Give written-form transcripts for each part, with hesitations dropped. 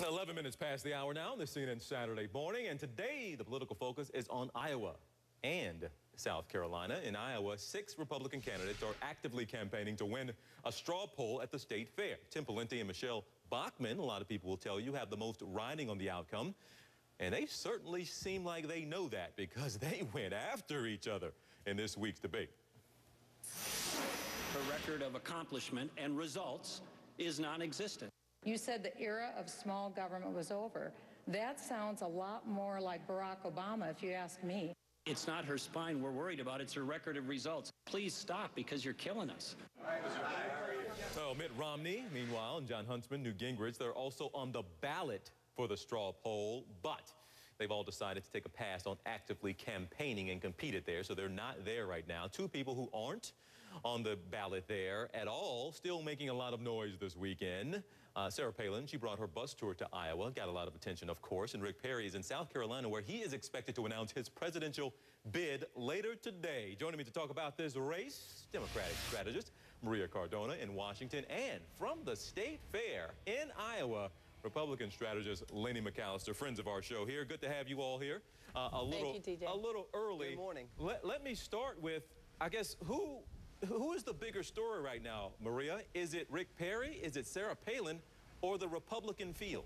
11 minutes past the hour now on the CNN Saturday morning, and today the political focus is on Iowa and South Carolina. In Iowa, 6 Republican candidates are actively campaigning to win a straw poll at the state fair. Tim Pawlenty and Michelle Bachmann, a lot of people will tell you, have the most riding on the outcome, and they certainly seem like they know that because they went after each other in this week's debate. Her record of accomplishment and results is non-existent. You said the era of small government was over. That sounds a lot more like Barack Obama, if you ask me. It's not her spine we're worried about, it's her record of results. Please stop, because you're killing us. Well, Mitt Romney, meanwhile, and John Huntsman, Newt Gingrich, they're also on the ballot for the straw poll, but they've all decided to take a pass on actively campaigning and competed there, so they're not there right now. 2 people who aren't on the ballot there at all, still making a lot of noise this weekend. Sarah Palin, she brought her bus tour to Iowa, got a lot of attention, of course, and Rick Perry is in South Carolina, where he is expected to announce his presidential bid later today. Joining me to talk about this race, Democratic strategist Maria Cardona in Washington, and from the state fair in Iowa, Republican strategist Lenny McAllister, friends of our show here. Good to have you all here. Thank you, TJ. A little early. Good morning. Let me start with, I guess, who is the bigger story right now, Maria? Is it Rick Perry, is it Sarah Palin, or the Republican field?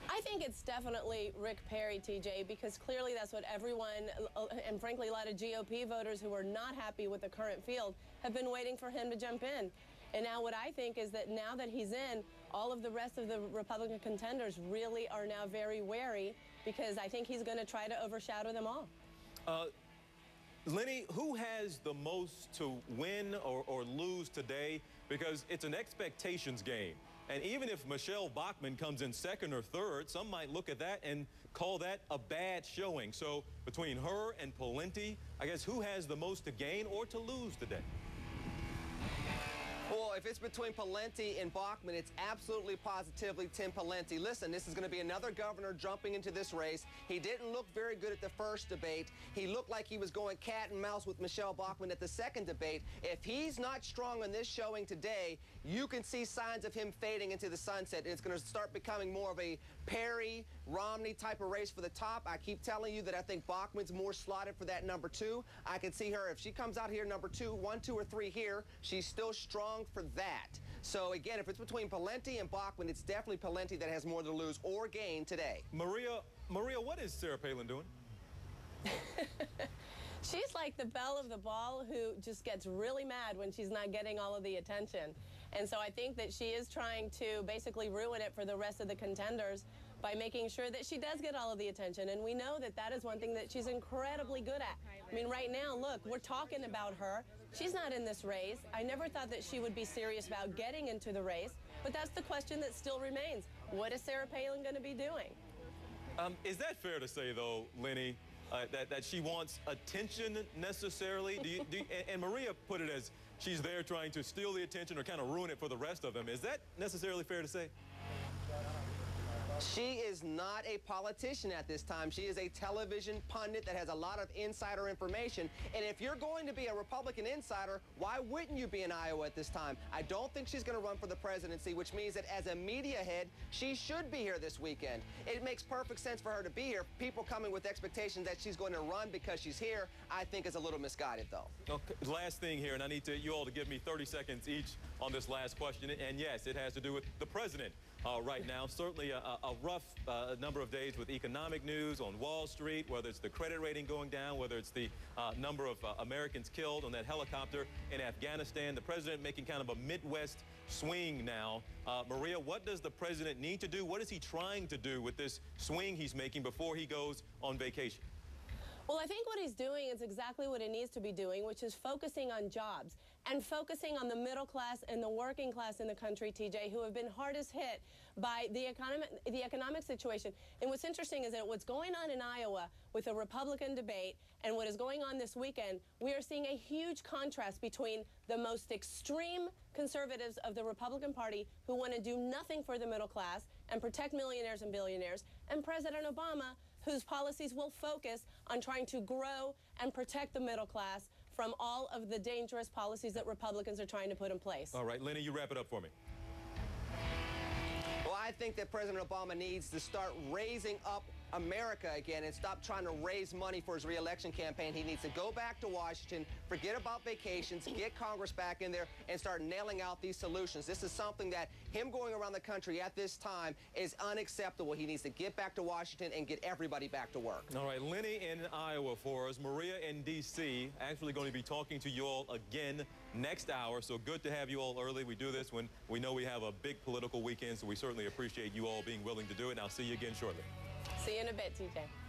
I think it's definitely Rick Perry, TJ, because clearly that's what everyone, and frankly a lot of GOP voters who are not happy with the current field, have been waiting for him to jump in. And now what I think is that now that he's in, all of the rest of the Republican contenders really are now very wary, because I think he's going to try to overshadow them all. Lenny, who has the most to win or lose today? Because it's an expectations game. And even if Michelle Bachmann comes in 2nd or 3rd, some might look at that and call that a bad showing. So between her and Pawlenty, I guess who has the most to gain or to lose today? Well, if it's between Pawlenty and Bachmann, it's absolutely positively Tim Pawlenty. Listen, this is going to be another governor jumping into this race. He didn't look very good at the first debate. He looked like he was going cat and mouse with Michelle Bachmann at the 2nd debate. If he's not strong on this showing today, you can see signs of him fading into the sunset. And it's going to start becoming more of a Perry, Romney type of race for the top. I keep telling you that I think Bachmann's more slotted for that number 2. I can see her, if she comes out here number 2, 1, 2, or 3 here, she's still strong for that. So again, if it's between Pawlenty and Bachmann, it's definitely Pawlenty that has more to lose or gain today. Maria, what is Sarah Palin doing? She's like the belle of the ball who just gets really mad when she's not getting all of the attention. And so I think that she is trying to basically ruin it for the rest of the contenders by making sure that she does get all of the attention. And we know that that is one thing that she's incredibly good at. I mean, right now, look, we're talking about her. She's not in this race. I never thought that she would be serious about getting into the race, but that's the question that still remains. What is Sarah Palin going to be doing? Is that fair to say, though, Lenny, that she wants attention necessarily? And Maria put it as she's there trying to steal the attention or kind of ruin it for the rest of them. Is that necessarily fair to say? She is not a politician at this time. She is a television pundit that has a lot of insider information. And if you're going to be a Republican insider, why wouldn't you be in Iowa at this time? I don't think she's going to run for the presidency, which means that as a media head, she should be here this weekend. It makes perfect sense for her to be here. People coming with expectations that she's going to run because she's here, I think is a little misguided, though. Okay, last thing here, and I need you all to give me 30 seconds each on this last question. And yes, it has to do with the president. Right now, certainly a rough number of days with economic news on Wall Street, whether it's the credit rating going down, whether it's the number of Americans killed on that helicopter in Afghanistan. The president making kind of a Midwest swing now. Maria, what does the president need to do? What is he trying to do with this swing he's making before he goes on vacation? Well, I think what he's doing is exactly what he needs to be doing, which is focusing on jobs and focusing on the middle class and the working class in the country, TJ, who have been hardest hit by the economic situation. And what's interesting is that what's going on in Iowa with the Republican debate and what is going on this weekend, we are seeing a huge contrast between the most extreme conservatives of the Republican Party who want to do nothing for the middle class and protect millionaires and billionaires, and President Obama, whose policies will focus on trying to grow and protect the middle class from all of the dangerous policies that Republicans are trying to put in place. All right, Lenny, you wrap it up for me. Well, I I think that President Obama needs to start raising up America again and stop trying to raise money for his re-election campaign. He needs to go back to Washington, forget about vacations, get Congress back in there, and start nailing out these solutions. This is something that him going around the country at this time is unacceptable. He needs to get back to Washington and get everybody back to work. All right, Lenny in Iowa for us. Maria in D.C. actually going to be talking to you all again next hour, so good to have you all early. We do this when we know we have a big political weekend, so we certainly appreciate you all being willing to do it, and I'll see you again shortly. See you in a bit, TJ.